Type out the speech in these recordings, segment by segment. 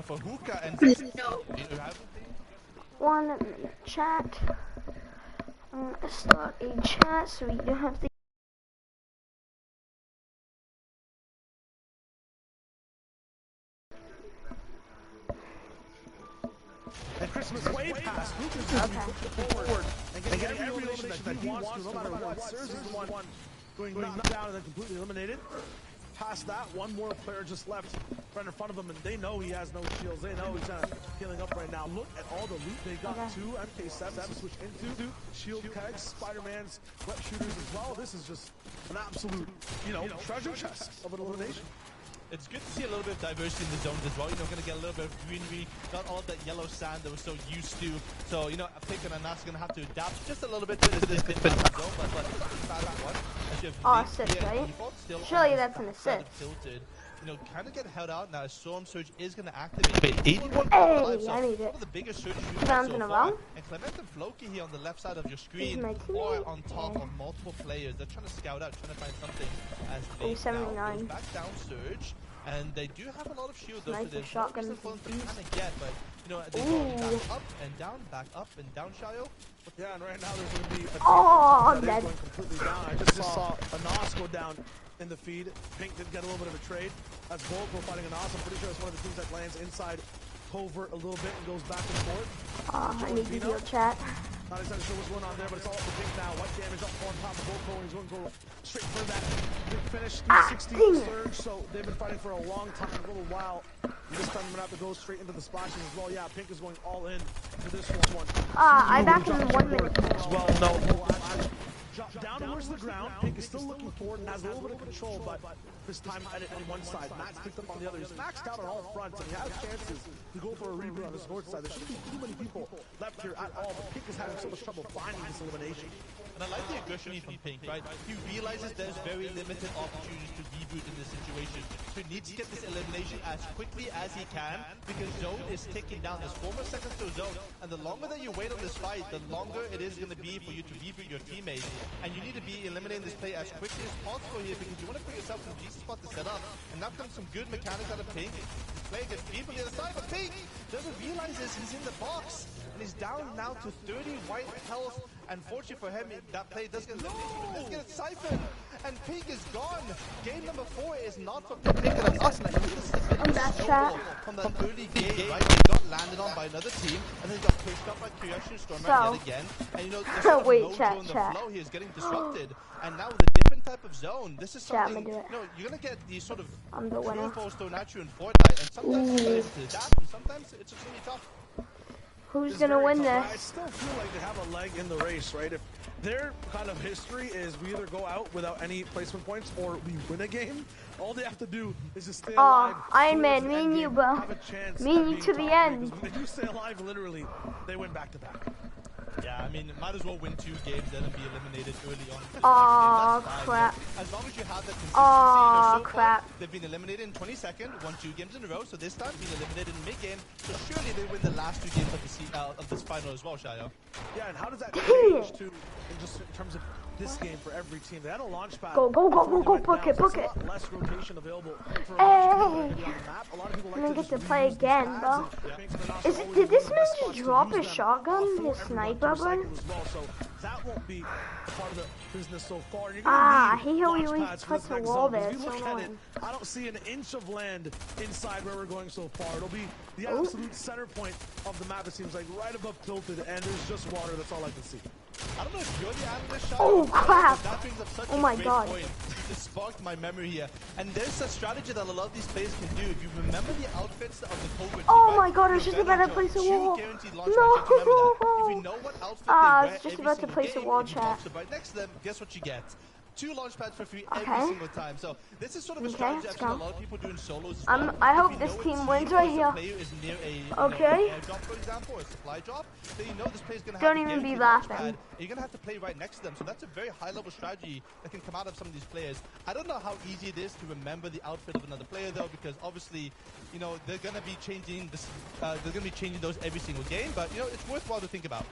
for Hookah and No. One minute chat. I'm gonna start a chat so you don't have to. And Christmas way past. Hookah's just forward and getting every elimination that he wants to, no matter what. Sirs is the one going knocked down and then completely eliminated. Past that, one more player just left right in front of him, and they know he has no shields. They know he's healing up right now. Look at all the loot they got. Two MK7s to switch into, shield kegs, Spider-Man's wet shooters as well. This is just an absolute, treasure chest of an elimination. It's good to see a little bit of diversity in the zones as well. Going to get a little bit of greenery, not all of that yellow sand that we're so used to. So, Pick and Anas are going to have to adapt just a little bit to this different zone, but assist, right? Surely that's an assist. Tilted. Kind of get held out now. Storm Surge is going to activate. 81 I so need it. one of the biggest surges we've had so far. And Clement and Floki here on the left side of your screen, or on top of multiple players. They're trying to scout out, trying to find something as they now goes back down Surge. And they do have a lot of shield though, so there's no fun to kind of get, but they go back up and down, back up and down, Shayo. Yeah, and right now there's going to be a I'm dead. Going completely down. I just saw Anas go down in the feed. Pink did get a little bit of a trade. That's Volko fighting Anas. I'm pretty sure it's one of the teams that lands inside covert a little bit and goes back and forth. I need to deal chat. Not exactly sure what's going on there, but it's all up to Pink now. White damage up on top of Volko, and he's going to go straight for that big finish. 360 surge, so they've been fighting for a long time, a little while. This time we're going to have to go straight into the splashes as well. Yeah, Pink is going all in for this one. I back in 1 minute. As well, no. Down towards the ground. Pink is still looking forward and has a little bit of control, but this time at one side. Max picked up on the other. He's maxed out on all fronts, and he has chances to go for a reboot on this north side. There shouldn't be too many people left here at all, but Pink is having so much trouble finding this elimination. And I like the aggression from Pink, right? He realizes there's very limited opportunities to reboot in this situation. So he needs to get this elimination as quickly as he can, because zone is ticking down. There's 4 more seconds to zone, and the longer that you wait on this fight, the longer it is going to be for you to reboot your teammates. And you need to be eliminating this play as quickly as possible here, because you want to put yourself in a decent spot to set up. And that comes some good mechanics out of Pink. This play gets beat on the other side, but Pink doesn't realize this. He's in the box, and he's down now to 30 white health. Unfortunately for him, that play does get eliminated. Let's get it siphoned, and Pink is gone. Game number 4 is not for Pink and us. And I think this is a bit of a snowball from that early game, right? He got landed on by another team, and then he got pushed up by Kyoshi and Stormer yet again. And the sort of mojo in the flow here is getting disrupted. And now with a different type of zone, this is something, you're gonna get these sort of snowballs thrown at you in Fortnite, and sometimes you get into that, and sometimes it's just really tough. Who's gonna win this? I still feel like they have a leg in the race, right? If their kind of history is we either go out without any placement points or we win a game, all they have to do is just stay alive. Iron Man, me and you, bro. Me and you to the end. When they do stay alive, literally, they win back to back. Yeah, I mean, might as well win 2 games then and be eliminated early on. Crap. As long as you have that consistency, crap. They've been eliminated in 22nd, won 2 games in a row, so this time being eliminated in mid-game, so surely they win the last 2 games of this final as well, Shayo. Yeah, and how does that change too, in terms of this game for every team? They had a launch pad. Go, book it. Less rotation available for hey. on the map. A lot of people like I'm gonna get to play again, bro. Did this man just drop his shotgun, his sniper, bro? So that won't be part of the business so far. He always puts the wall there. So annoying. I don't see an inch of land inside where we're going so far. It'll be the absolute center point of the map. It seems like right above Tilted, and there's just water. That's all I can see. I don't know if you're the analyst, Shayo. Oh crap! That brings up such oh a my great god! Point. It sparked my memory here, and there's a strategy that a lot of these players can do. If you remember the outfits of the covert, my god! I was just about to place a wall. No. If you know what outfit they wear, I was just about to place a wall, chat. Right next to them, guess what you get? 2 launch pads for free every single time. So this is sort of a strategy I've seen a lot of people do in solos as well. I hope this team wins right here. Is near a airdrop, for example, or a supply drop, then you know this player's gonna have Don't even be laughing. You're gonna have to play right next to them. So that's a very high-level strategy that can come out of some of these players. I don't know how easy it is to remember the outfit of another player though, because obviously, they're gonna be changing this. They're gonna be changing those every single game. But it's worthwhile to think about.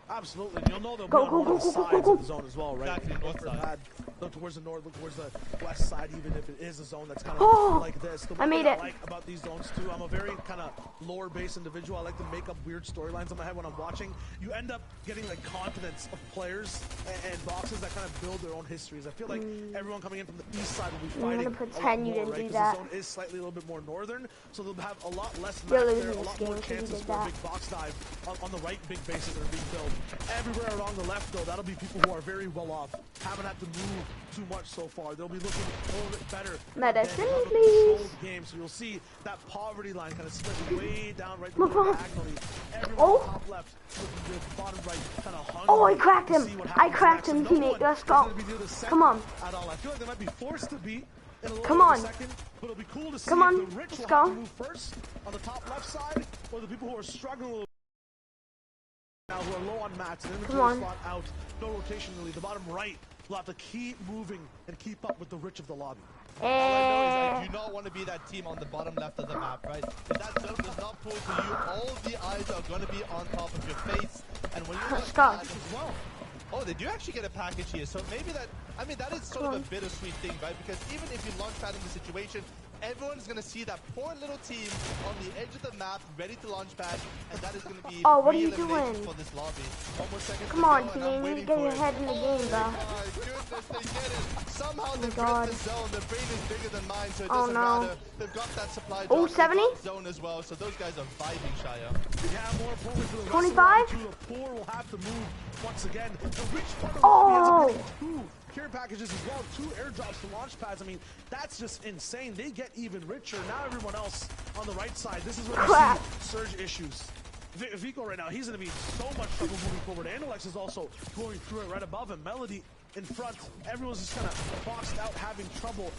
Absolutely, and you'll know they'll be on both sides of the zone as well, right? Exactly, both sides. look towards the north, look towards the west side, even if it is a zone that's kind of like this. The one thing I like about these zones too, I'm a very kind of lore-based individual. I like to make up weird storylines in my head when I'm watching. You end up getting like continents of players and boxes that kind of build their own histories. I feel like everyone coming in from the east side will be fighting I'm gonna pretend you didn't do that. The zone is slightly a little bit more northern, so they'll have a lot less map there, a lot more chances for a big box dive on the right big bases that are being built. Everywhere along the left, though, that'll be people who are very well off, haven't had to move too much so far. They'll be looking a little bit better. Medicine, please. Game, so you'll see that poverty line kind of split way down right diagonally. Everyone top left, looking good, bottom right, kind of hungry. Oh, I cracked him. I cracked him, teammate. Let's go. Come on. At all. I feel like they might be forced to be. Come on. Second, but it'll be cool to see Come on. if the rich Let's will go. have to move first on the top left side, or the people who are struggling a little now who are low on mats and inventory slot out. No rotation really. The bottom right will have to keep moving and keep up with the rich of the lobby. All I know is I do not want to be that team on the bottom left of the map, right? If that zone does not pull to you, all the eyes are going to be on top of your face. And when you Let's go. as well. Oh, they do actually get a package here, so maybe that, I mean, that is sort of a bittersweet thing, right? Because even if you launch pad in the situation, everyone's going to see that poor little team on the edge of the map, ready to launch pad, and that is going to be what are you doing? for this lobby. 1 more second. Come on, team, you need to get your head in the game, bro. Oh my goodness, they get it. Somehow they've read the zone. Their brain is bigger than mine, so it doesn't matter. They've got that supply drop. 70? Zone as well, so those guys are vibing, Shia. Yeah, more importantly for the 25? The poor will have to move once again. The rich part of the two care packages as well, 2 airdrops to launch pads. I mean, that's just insane. They get even richer. Now everyone else on the right side, this is where we see surge issues. Vico right now, he's going to be in so much trouble moving forward. Analex is also going through it right above him. Melody in front. Everyone's just kind of boxed out, having trouble.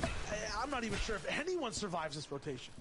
I'm not even sure if anyone survives this rotation.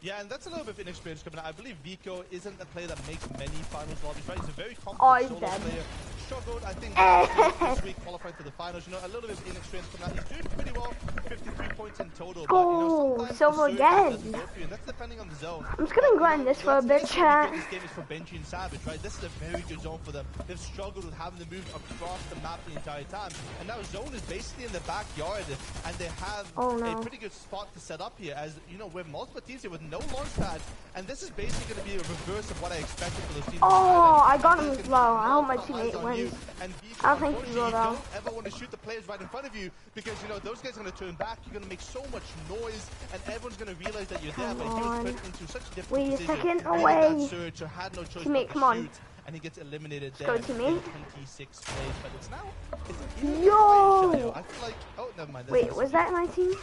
Yeah, and that's a little bit of inexperience coming out. I believe Vico isn't a player that makes many finals lobbies, right? He's a very competent solo player. Struggled, I think, this week qualifying for the finals. You know, a little bit of inexperience coming out. He's doing pretty well, 53 points in total. But, you know, silver again. And that's depending on the zone. I'm just gonna grind this for a bit, chat. This game is for Benji and Savage, right? This is a very good zone for them. They've struggled with having to move across the map the entire time. And now zone is basically in the backyard, and they have a pretty good spot to set up here. As, you know, we have multiple teams here with no launch pad, and this is basically going to be a reverse of what I expected for those teams. I got him as well. I hope my teammate wins. I don't think he will, though. You don't ever want to shoot the players right in front of you, because, you know, those guys are going to turn back. You're going to make so much noise, and everyone's going to realize that you're there. But he was put into such a difficult position. Wait a second, away. Surge, so had no choice teammate, come on. And he gets eliminated there. Let's go, teammate. 26 plays, but it's now. Yo! I feel like. Oh, never mind. Wait, was that my team?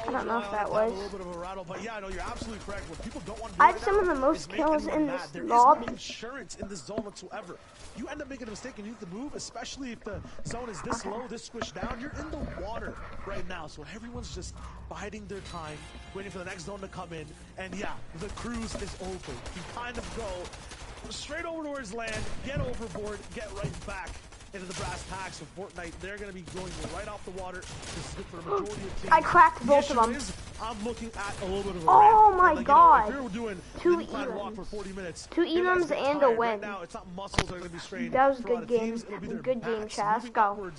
I don't know if that was. A little bit of a rattle, but yeah, no, you're absolutely correct. What people don't want to do I have some of the most kills in this lobby. There is no insurance in this zone whatsoever. You end up making a mistake and you need to move, especially if the zone is this low, this squished down. You're in the water right now, so everyone's just biding their time, waiting for the next zone to come in. And yeah, the cruise is over. You kind of go straight over towards land, get overboard, get right back into the brass tacks of Fortnite. They're going to be going right off the water. This is good for the majority of teams. I cracked both of them. I'm looking at a little bit of a my god. You know, if you're doing 2 elims. For 40 minutes, 2 elims and a win. Right now, it's not muscles that are going to be strained. That was a good game. Good game, chat. Let's go.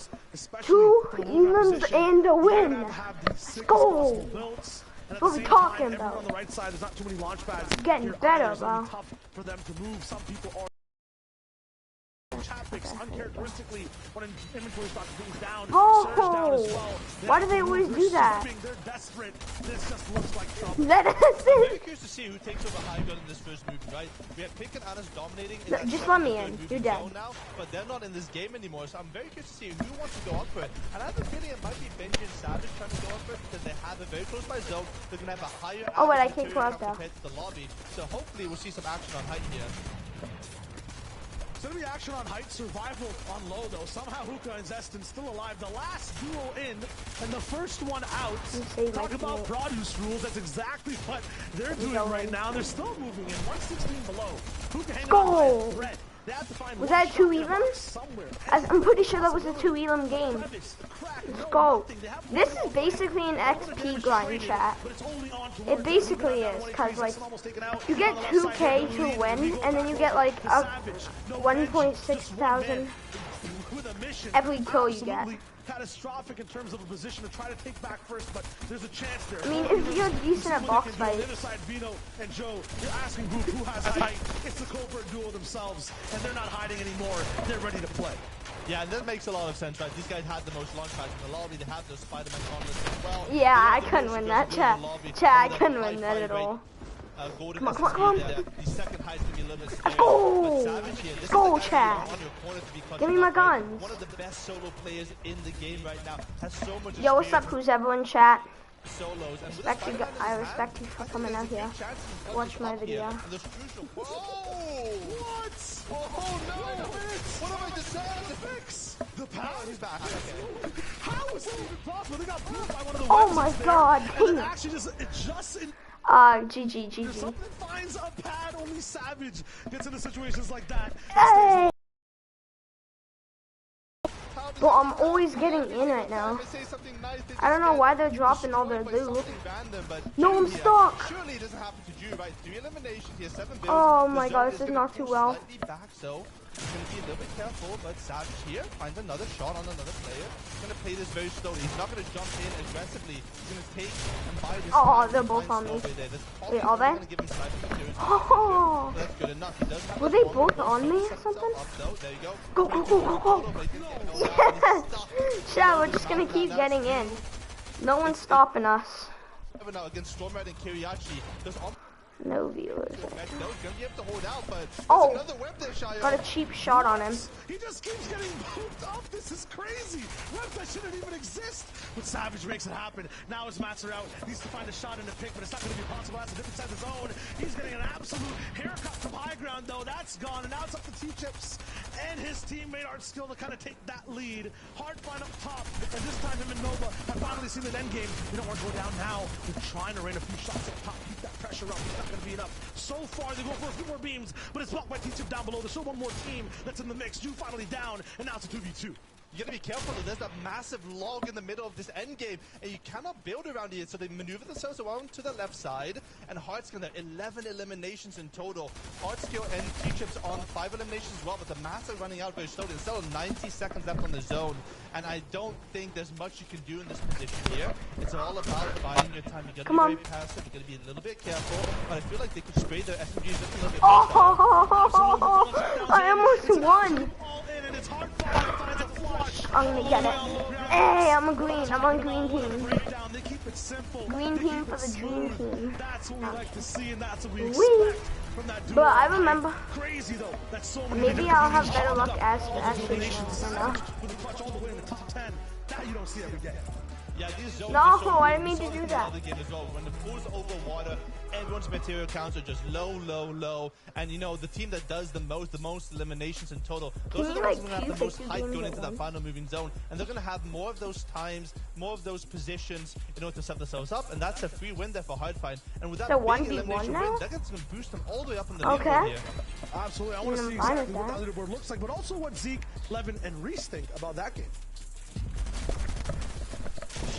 2 elims and a win. Let's go. That's what we're talking about. On the right side, there's not too many launch pads. Getting better, bro. Tough for them to move. Some people are picks uncharacteristically when inventory stock goes down. Down as well. Why do they always do that? They're desperate. This just looks like trouble. That is I'm very curious to see who takes over high gun in this first movie, right? We have Pick and Anna's dominating. Just let me in. You're dead. Now, but they're not in this game anymore, so I'm very curious to see who wants to go up for it. And I have a feeling it might be Benji and Savage trying to go up for it, because they have a very close by zone. They're going to have a higher I can't go out there. compared to the lobby. So hopefully we'll see some action on height here. It's going to be action on height, survival on low, though. Somehow Hookah and Zestin still alive. The last duo in, and the first one out. Talk about produce rules. That's exactly what they're doing right now. They're still moving in. 116 below. Hookah hanging on by a thread. Was that 2 elims? I'm pretty sure that was a 2 elim game. Let's go. This is basically an XP grind, chat. It basically is, because like you get 2K to win, and then you get like a 1.6 thousand the mission. Every kill you get. Absolutely catastrophic in terms of a position to try to take back first, but there's a chance there. I mean, if you're decent at box On fight. the other side, Vino and Joe, you're asking who has height. It's the Covert duo themselves, and they're not hiding anymore. They're ready to play. Yeah, and that makes a lot of sense, right? These guys had the most launch pads in the lobby. They have those Spider-Man gauntlets as well. Yeah, I couldn't win that, chat. Chat, I couldn't win that at all. Come on, come on, come on. The second height can be a little bit scary. Go! This Go, is the guy Chad. on your corner to be Give me my guns. One of the best solo players in the game right now. Has so much Yo, what's up, who's everyone, chat? Solos. And Respect you, I respect you for coming out here. Watch my video. Whoa! What? Oh no! What have I decided to fix? The power is back. Okay. How is that even possible? They got beat by one of the Oh my god, and then actually just adjusts in. GG. Something finds a pad, only Savage gets into situations like that. Hey! But I'm always getting in right now. I don't know why they're dropping all their loot. No, I'm stuck! Surely it doesn't happen to Drew, right? 3 eliminations here, 7 builds. Oh my god, this is not too well. Back, so he's going to be a little bit careful, but Savage here finds another shot on another player. He's going to play this very slowly. He's not going to jump in aggressively. He's going to take and buy this. Oh, they're both on me. Wait, are they? Oh! That's good enough. He does have Were they both on me or something? There you go. Go! Yes! Chat, we're just gonna keep getting in. No one's stopping us. Now against Stormrat and Kiriachi. No viewers. Oh! Got a cheap shot on him. He just keeps getting pooped up. This is crazy. Webs that shouldn't even exist. But Savage makes it happen. Now his mats are out. Needs to find a shot in the pick, but it's not going to be possible. That's a different side of his own. He's getting an absolute haircut from high ground, though. That's gone, and now it's up to T-Chips and his teammate Art Skill to kind of take that lead. Hard find up top, and this time him and Nova have finally seen an end game. They don't want to go down now. They're trying to rain a few shots up top, keep that pressure up. It's not going to be enough. So far, they go for a few more beams, but it's blocked by T-Chip down below. There's still one more team that's in the mix. Drew finally down, and now it's a 2v2. You gotta be careful, there's that massive log in the middle of this end game, and you cannot build around it, so they maneuver themselves around to the left side, and Heartskill there, 11 eliminations in total. Heartskill and T-Chips on 5 eliminations as well, but the mass are running out very slowly. There's still 90 seconds left on the zone, and I don't think there's much you can do in this position here. It's all about buying your time. You gotta be very passive, you gotta be a little bit careful, but I feel like they could spray their SMGs just a little bit Oh, I almost won. I'm gonna get it. Hey, I'm a green. I'm on green team. Green team for the dream team. That's what we like to see, and that's what we expect from that duo. But I remember. Crazy though. That's so maybe I'll have better luck as you know. That you don't see every day. Yeah, these zones no, I didn't mean to do that. When the pool's over water, everyone's material counts are just low, and you know the team that does the most eliminations in total, those are the ones who have the most height going into that final moving zone, and they're gonna have more of those times, more of those positions in order to set themselves up, and that's a free win there for Hardfight. And with that big elimination win, that's gonna boost them all the way up in the leaderboard here. Absolutely, I want to see exactly what that leaderboard looks like, but also what Zeke, Levin, and Reese think about that game.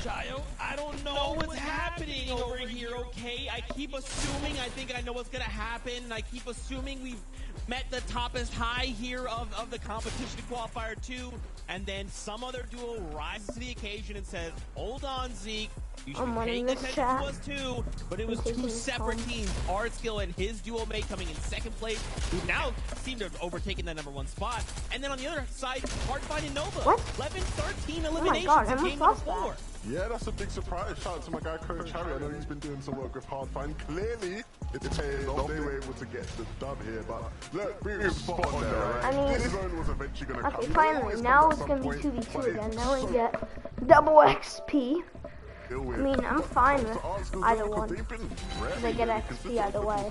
Shayo, I don't know what's happening over here, okay? I keep assuming I think I know what's gonna happen. I keep assuming we've met the toppest high here of the competition qualifier 2, and then some other duo rises to the occasion and says, hold on, Zeke, you should be paying attention to us too. But it was 2 separate teams, Ardskill and his duo mate coming in 2nd place, who now seem to have overtaken that #1 spot. And then on the other side, Hardfight and Nova. 11-13 eliminations in game number 4. Yeah, that's a big surprise. Shout out to my guy Coach Harry. I know he's been doing some work with Hardfight. Clearly, it's paying off. They were able to get the dub here, but look, we spot on there, right? I mean, this zone was eventually going to come. Okay, finally, now it's going to be 2v2 again. Now we get double XP. I mean, I'm fine with either one. Because I get XP either way.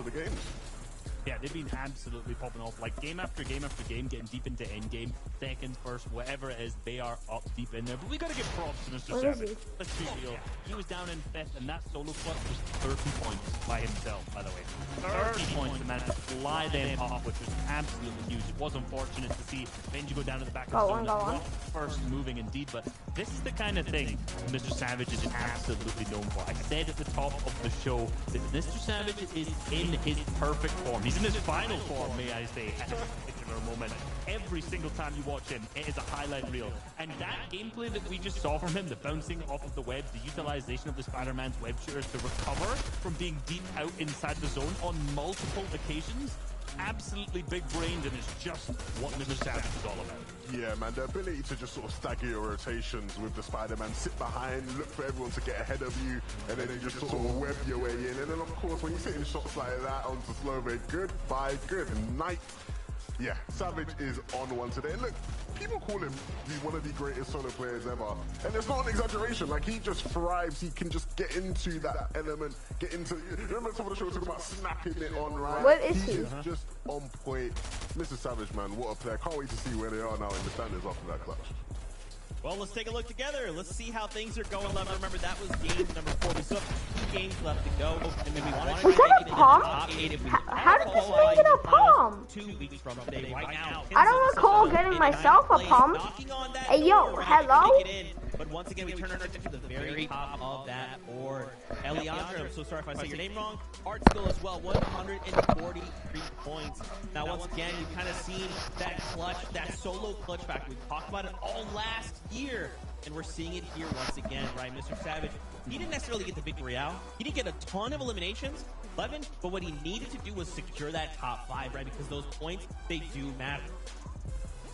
Yeah, they've been absolutely popping off. Like, game after game after game, getting deep into endgame, second, first, whatever it is, they are up deep in there. But we got to give props to Mr. Savage. Let's be real. He was down in 5th, and that solo clutch was 30 points by himself, by the way. 30 points to manage to fly them up, which was absolutely huge. It was unfortunate to see Benji go down to the back of the zone. First moving indeed, but this is the kind of thing Mr. Savage is absolutely known for. I said at the top of the show that Mr. Savage is in his perfect form. He's He's in his final form, may I say, at this particular moment. Every single time you watch him, it is a highlight reel. And that gameplay that we just saw from him, the bouncing off of the web, the utilization of the Spider-Man's web shooters to recover from being deep out inside the zone on multiple occasions, absolutely big-brained, and it's just what Mr. Savage is all about. Yeah, man, the ability to just sort of stagger your rotations with the Spider-Man, sit behind, look for everyone to get ahead of you, and then you just sort of web your way in. And then, of course, when you're hitting shots like that onto Slove, goodbye, good night. Yeah, Savage is on one today. And look, people call him one of the greatest solo players ever. And it's not an exaggeration. Like, he just thrives. He can just get into that element, get into... Remember some of the show talking about snapping it on, right? What is he? Is just on point. Mr. Savage, man, what a player. Can't wait to see where they are now in the standards after that clutch. Well, let's take a look together. Let's see how things are going. Remember, that was game number 4. We still have 2 games left to go. And then we want to Was that a palm? How did this man get a palm? 2 weeks from today, right now. I don't recall getting myself a palm. Hey, yo, hello? But once again, we turn our attention to the very top of that board. Eliandra, I'm so sorry if I say your name wrong. Art skill as well, 143 points. Now, once again, you've kind of seen that clutch, that solo clutch factor. We talked about it all last year, and we're seeing it here once again, right? Mr. Savage, he didn't necessarily get the victory out. He didn't get a ton of eliminations, 11, but what he needed to do was secure that top 5, right? Because those points, they do matter.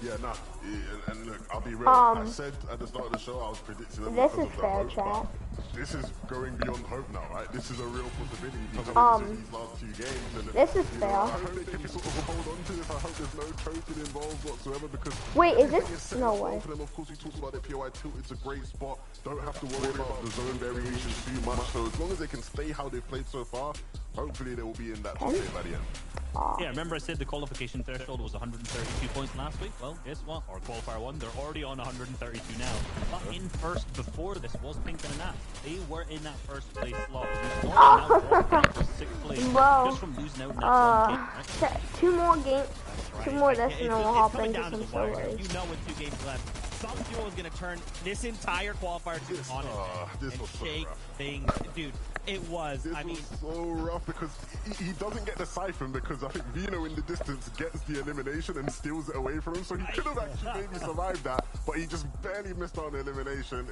Yeah, nah. Yeah, and look, I'll be real. I said at the start of the show I was predicting them This because is of the fair, hope, chat. but this is going beyond hope now, right? This is a real possibility because of these last 2 games. And, This is fair. I hope they can sort of hold on to this. I hope there's no choking involved whatsoever because... Wait, is this... No way. For them, of course, we talked about the POI tilt. It's a great spot. Don't have to worry about the zone variations too much. So as long as they can stay how they've played so far, hopefully they will be in that top 8 by the end. Yeah, remember I said the qualification threshold was 132 points last week? Well, guess what? Or qualifier 1, they're already on 132 now. But in first before this was Pink and Nat. They were in that first place slot. Now sixth place just from losing out in that 1 game, right? 2 more games. Right. 2 more this, and then we'll hop into down to some the wire. solos. You know with 2 games left. Some duo is going to turn this entire qualifier to on This and was so shake rough. things. Dude, it was. This was so rough because he doesn't get the siphon because I think Vino in the distance gets the elimination and steals it away from him. So he could have actually maybe survived that, but he just barely missed on the elimination.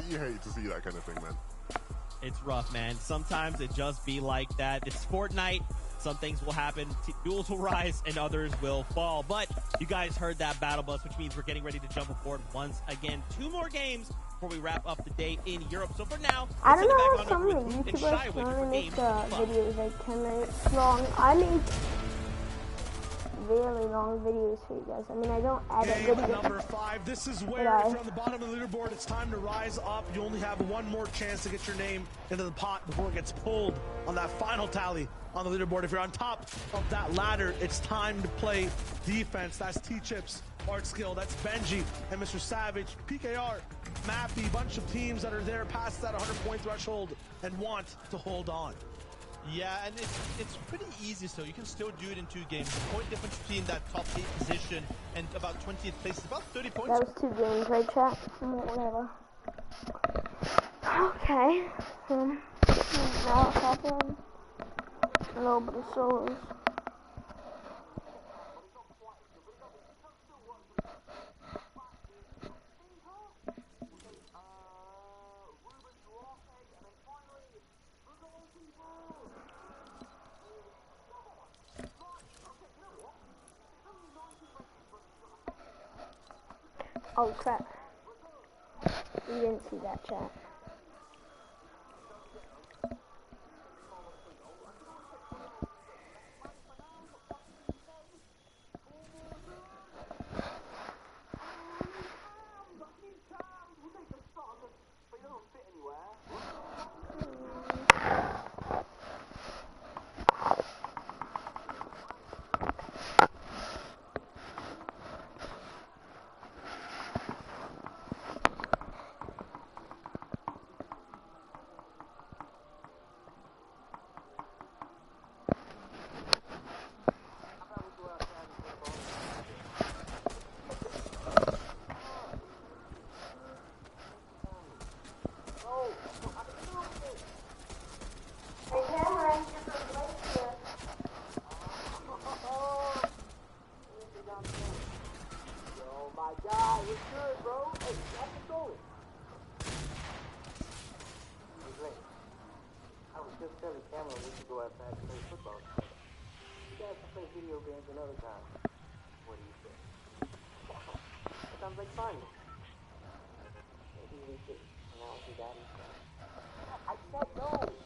You hate to see that kind of thing, man. It's rough, man. Sometimes it just be like that. It's Fortnite. Some things will happen. Duels will rise and others will fall. But you guys heard that battle bus, which means we're getting ready to jump aboard once again. 2 more games before we wrap up the day in Europe. So for now, I don't know back how on some over of the with Luke and YouTubers Shy, which want are to make games of fun. videos like 10 minutes long. I make really long videos for you guys. I mean, I don't edit Game videos. number 5. This is where, if you're on the bottom of the leaderboard, it's time to rise up. You only have 1 more chance to get your name into the pot before it gets pulled on that final tally on the leaderboard. If you're on top of that ladder, it's time to play defense. That's T-Chips, Art Skill, that's Benji, and Mr. Savage, PKR, Mappy, bunch of teams that are there past that 100-point threshold and want to hold on. Yeah, and it's pretty easy, so you can still do it in 2 games. The point difference between that top 8 position and about 20th place is about 30 points. That was 2 games, right, chat? Whatever. Okay. Now what's happening? A little bit of solos. Oh crap. You didn't see that, chat. to play football. You guys can play video games another time. What do you think? That sounds like fun. Maybe we should announce your daddy's son. I said no!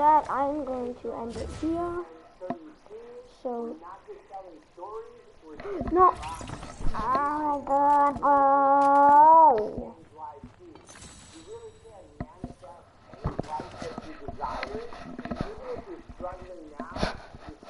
chat, I'm going to end it here. So, no. I don't know.